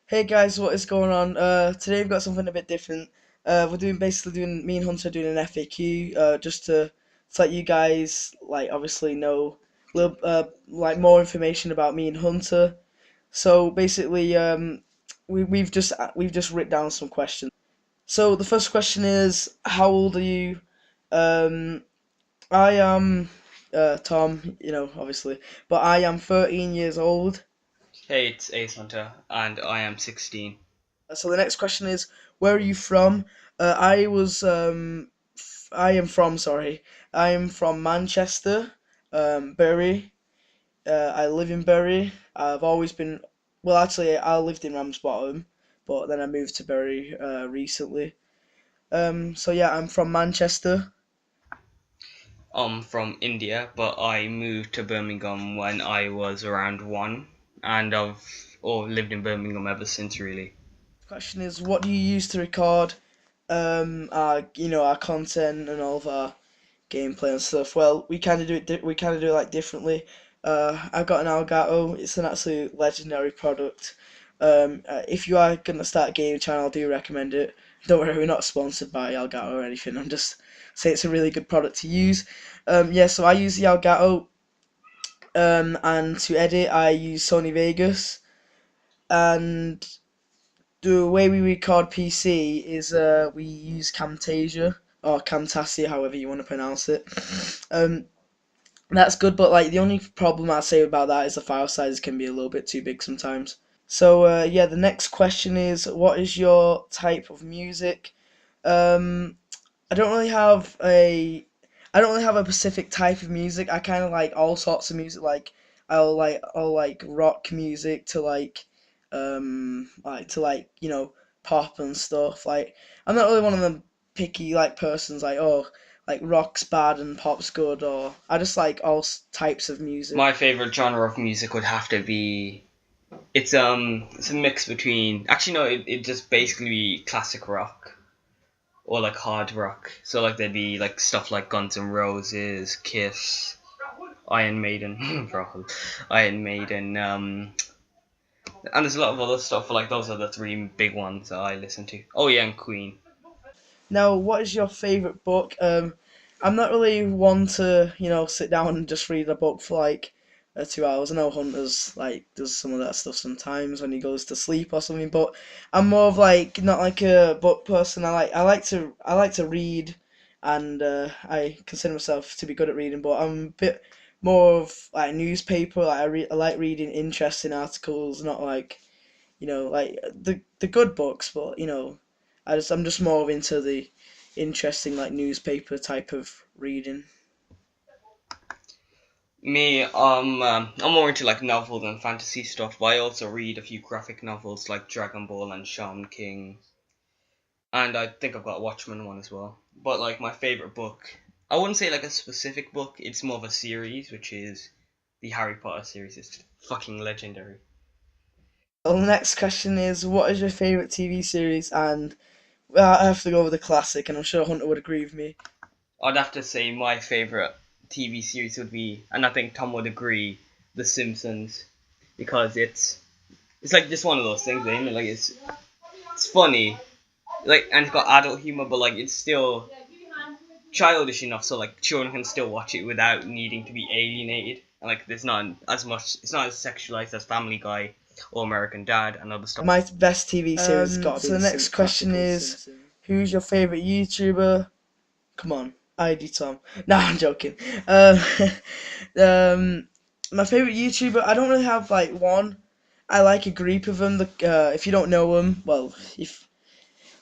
Hey guys, what is going on? Today we've got something a bit different. We're doing basically doing me and Hunter doing an FAQ, just to let you guys obviously know little more information about me and Hunter. So basically, we've just written down some questions. So the first question is, how old are you? Um, I am Tom, obviously, but I am 13 years old. Hey, it's Ace Hunter, and I am 16. So the next question is, where are you from? I am from, sorry, I am from Manchester, Bury. I live in Bury. I've always been, well, actually, I lived in Ramsbottom, but then I moved to Bury recently. So yeah, I'm from Manchester. I'm from India, but I moved to Birmingham when I was around one, and I've lived in Birmingham ever since, really. The question is, what do you use to record our content and all of our gameplay and stuff. Well, we kind of do it. We kind of do it like differently. I've got an Elgato. It's an absolute legendary product. If you are gonna start a gaming channel, I do recommend it. Don't worry, we're not sponsored by Elgato or anything. I'm just saying it's a really good product to use. Yeah, so I use the Elgato. And to edit, I use Sony Vegas. And the way we record PC is we use Camtasia or Camtasia, however you want to pronounce it. Um, That's good, but like the only problem I'd say about that is the file sizes can be a little bit too big sometimes. So yeah, the next question is, what is your type of music? Um, I don't really have a I don't really have a specific type of music. I kind of like all sorts of music. Like I'll like rock music to pop and stuff. Like I'm not really one of them picky like persons like like rock's bad and pop's good, or I just like all types of music. My favorite genre of music would have to be it's a mix between actually no, it just basically be classic rock or like hard rock. So like there'd be like stuff like Guns N' Roses, Kiss, Iron Maiden, Iron Maiden, and there's a lot of other stuff. Like those are the three big ones that I listen to. Oh yeah, and Queen. Now, what is your favorite book? I'm not really one to sit down and just read a book for like 2 hours. I know Hunter's like does some of that stuff sometimes when he goes to sleep or something, but I'm more of like not like a book person. I like to read, and I consider myself to be good at reading, but I'm a bit more of like newspaper. I like reading interesting articles, not like like the good books, but I'm just more into the interesting like newspaper type of reading. Me, I'm more into like novel and fantasy stuff, but I also read a few graphic novels like Dragon Ball and Shaman King, and I think I've got a Watchmen one as well. But like my favorite book, I wouldn't say like a specific book. It's more of a series, which is the Harry Potter series. It's fucking legendary. Well, the next question is, what is your favorite TV series? And well, I have to go with the classic, and I'm sure Hunter would agree with me. I'd have to say my favorite TV series would be, and I think Tom would agree, The Simpsons, because it's like just one of those things, ain't it? Like it's funny, like, and it's got adult humor, but like it's still childish enough so like children can still watch it without needing to be alienated. And like there's not as much, it's not as sexualized as Family Guy or American Dad and other stuff. My best TV series has got to be the next question is, who's your favorite YouTuber? Come on, ID Tom. No, I'm joking. Um, my favorite YouTuber, I don't really have like one. I like a group of them. If you don't know them, well, if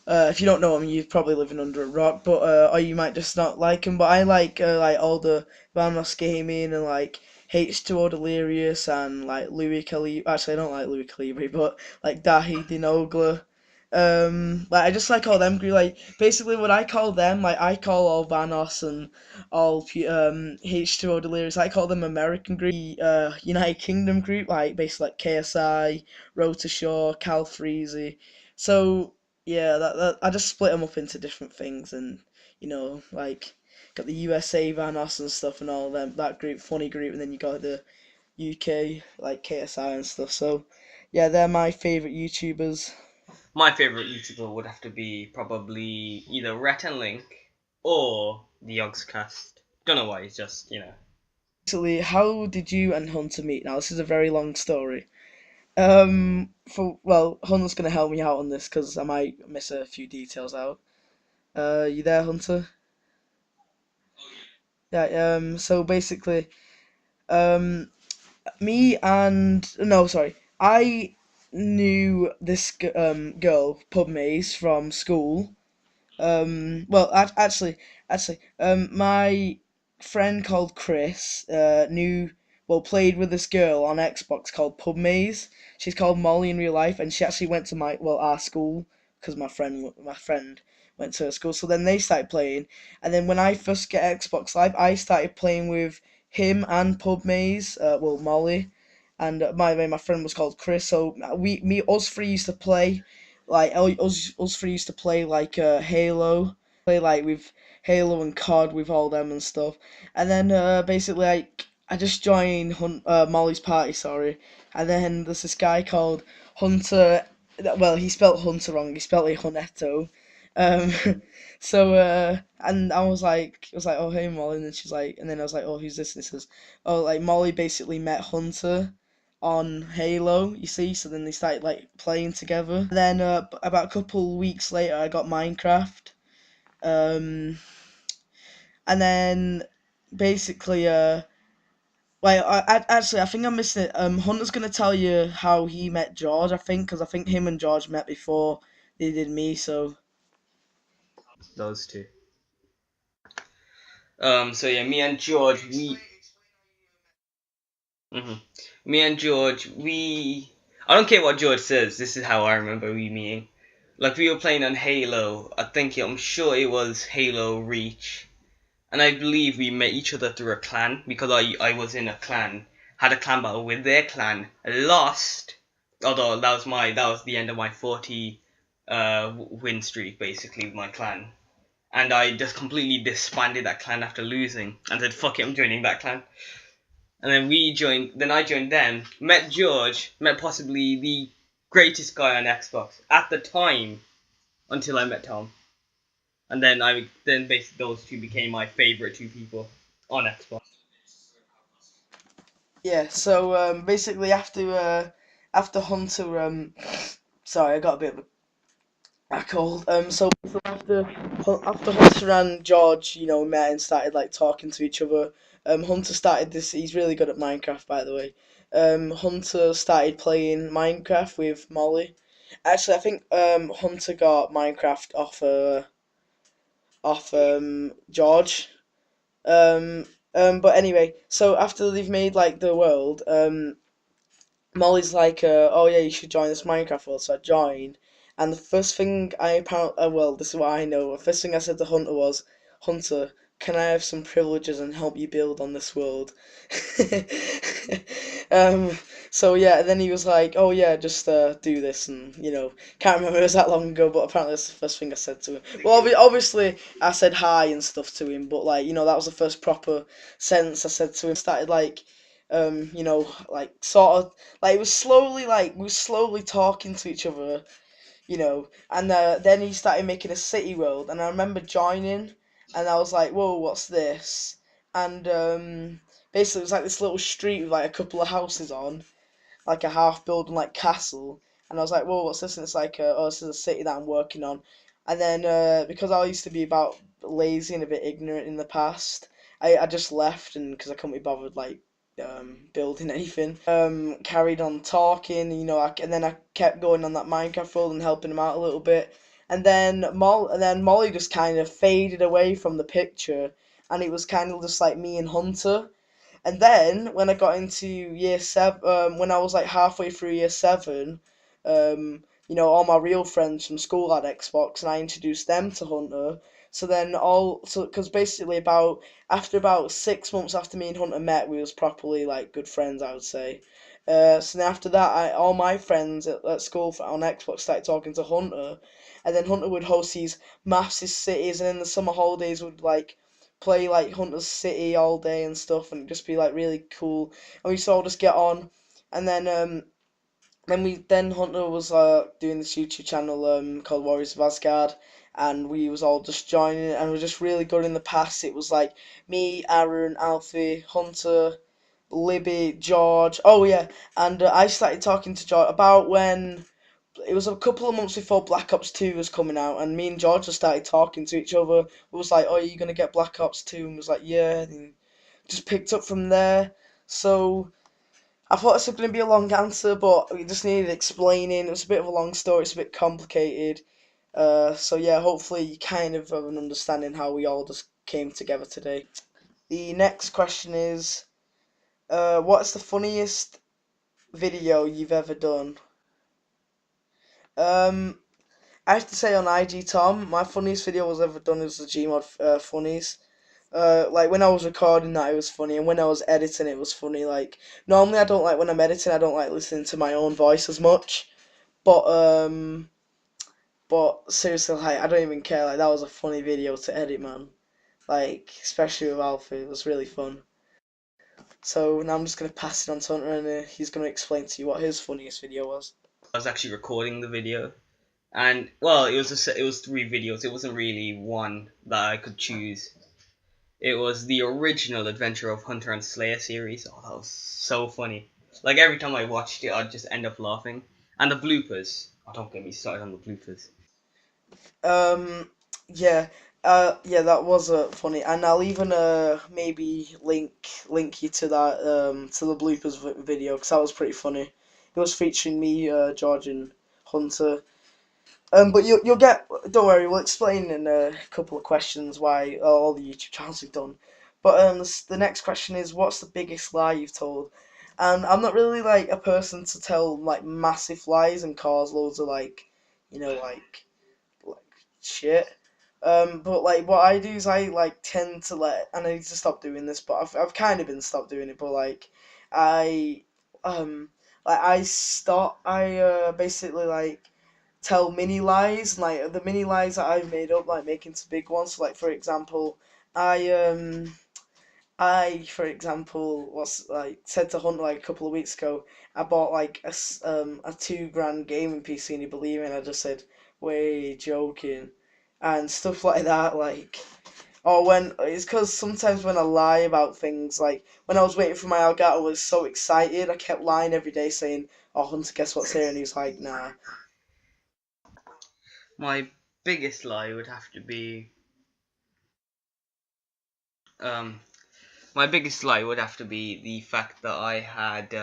you don't know them, you're probably living under a rock. But or you might just not like them. But I like all the Vanos Gaming and like H2O Delirious and like Louis Calibri. Actually, I don't like Louis Calibri, but like Dahi Dinogla. Like I just like all them group. Like basically, what I call them, like I call all Vanos and all H2O Delirious. I call them American group. United Kingdom group, like basically like KSI, Rota Shaw, Cal Freezy. So yeah, that I just split them up into different things, and like got the USA Vanos and stuff and all them that group, funny group, and then you got the UK like KSI and stuff. So Yeah, they're my favorite YouTubers. My favorite YouTuber would have to be probably either Rhett and Link or the Yogscast. Don't know why, it's just, Actually, how did you and Hunter meet? Now, this is a very long story. Hunter's gonna help me out on this because I might miss a few details out. You there, Hunter? Yeah. So basically, um, me and no, sorry, I knew this girl, Pub Maze, from school. My friend called Chris played with this girl on Xbox called Pub Maze. She's called Molly in real life, and she actually went to our school because my friend went to her school. So then they started playing, and then when I first get Xbox Live, I started playing with him and Pub Maze. Molly, and my friend was called Chris. So us three used to play us three used to play Halo, play like with Halo and COD with all them and stuff. And then basically like I just joined Molly's party, sorry. And then there's this guy called Hunter. Well, he spelt Hunter wrong. He spelled it Hunetto. Um, and I was like, oh hey Molly, and then she's like, and then I was like, oh who's this? And it says, oh like Molly basically met Hunter on Halo, you see. So then they started like playing together. And then about a couple weeks later, I got Minecraft. Um, and then basically, actually, I think I'm missing it. Hunter's gonna tell you how he met George. I think because I think him and George met before they did me. So those two. So yeah, me and George, hmm me and George, I don't care what George says. This is how I remember we meeting. Like we were playing on Halo. I'm sure it was Halo Reach, and I believe we met each other through a clan because I was in a clan, had a clan battle with their clan, lost. Although that was the end of my 40 win streak basically with my clan, and I just completely disbanded that clan after losing and said fuck it, I'm joining that clan. And then I joined them, met George, met possibly the greatest guy on Xbox at the time until I met Tom. And then basically those two became my favorite two people on Xbox. yeah, so basically after Hunter sorry, I got a bit of a cold. So after Hunter and George, met and started like talking to each other. Hunter started this. He's really good at Minecraft, by the way. Hunter started playing Minecraft with Molly. Actually, I think Hunter got Minecraft off George. Um, but anyway, so after they've made like the world, Molly's like, oh yeah, you should join this Minecraft world. So I joined, and the first thing this is what I know. The first thing I said to Hunter was, Hunter, can I have some privileges and help you build on this world? um, so yeah, and then he was like, oh yeah, just do this, and can't remember it was that long ago, but apparently that's the first thing I said to him. Well, obviously I said hi and stuff to him, but like that was the first proper sentence I said to him. Started like sort of like it was slowly like we were slowly talking to each other, and then he started making a city world, and I remember joining, and I was like, whoa, what's this? And basically it was like this little street with like a couple of houses on, like a half building like castle, and I was like, whoa, what's this? And it's like, oh, this is a city that I'm working on. And then because I used to be about lazy and a bit ignorant in the past, I just left, and because I couldn't be bothered like building anything. Carried on talking, and then I kept going on that Minecraft world and helping him out a little bit. And then Molly just kind of faded away from the picture, and it was kind of just like me and Hunter. And then when I got into year seven, when I was like halfway through year seven, all my real friends from school had Xbox, and I introduced them to Hunter. Because basically after about 6 months after me and Hunter met, we was properly like good friends, I would say. So then after that, all my friends at school on Xbox started talking to Hunter, and then Hunter would host these massive cities, and in the summer holidays would like play like Hunter's City all day and stuff, and it'd just be like really cool. And we used to all just get on, and then then Hunter was doing this YouTube channel called Warriors of Asgard, and we was all just joining it, and we are just really good in the past. It was like me, Aaron, Alfie, Hunter, Libby, George. Oh yeah, and I started talking to George about when it was a couple of months before Black Ops 2 was coming out, and me and George just started talking to each other. We was like, "Oh, are you gonna get Black Ops 2?" And was like, "Yeah." And just picked up from there. So I thought this was going to be a long answer, but we just needed explaining. It was a bit of a long story. It's a bit complicated. So yeah, hopefully you kind of have an understanding how we all just came together today. The next question is, what's the funniest video you've ever done? Um, I have to say on IG Tom, my funniest video was ever done was the Gmod funnies. Like when I was recording that, it was funny, and when I was editing, it was funny. Like normally, I don't like when I'm editing, I don't like listening to my own voice as much. But seriously, like I don't even care. Like that was a funny video to edit, man. Like especially with Alfie, it was really fun. So now I'm just gonna pass it on to Hunter, and he's gonna explain to you what his funniest video was. I was actually recording the video, and well, it was three videos. It wasn't really one that I could choose. It was the original Adventure of Hunter and Slayer series. Oh, that was so funny. Like every time I watched it, I'd just end up laughing. And the bloopers. Oh, don't get me started on the bloopers. Um, yeah, yeah, that was funny, and I'll even maybe link you to that to the bloopers video because that was pretty funny. It was featuring me, George, and Hunter. But you'll get. Don't worry, we'll explain in a couple of questions why all the YouTube channels we've done. But the next question is, what's the biggest lie you've told? And I'm not really like a person to tell like massive lies and cause loads of like, like shit. But like what I do is I like tend to and I need to stop doing this, but I've kind of been stopped doing it. But like I um I basically like tell mini lies, like the mini lies that I've made up, like make into big ones. So, like for example, I um for example, was like said to Hunt like a couple of weeks ago. I bought like a £2 grand gaming PC, and he believed me. And I just said, "Wait, joking," and stuff like that. Like, or when it's because sometimes when I lie about things, like when I was waiting for my Elgato, I was so excited. I kept lying every day, saying, "Oh, Hunter, guess what's here?" And he was like, "Nah." My biggest lie would have to be um my biggest lie would have to be the fact that I had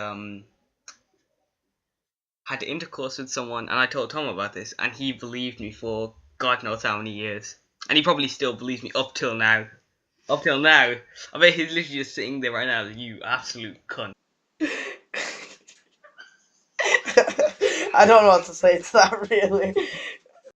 intercourse with someone, and I told Tom about this, and he believed me for God knows how many years, and he probably still believes me up till now. Up till now, I bet he's literally just sitting there right now. You absolute cunt. I don't know what to say to that really.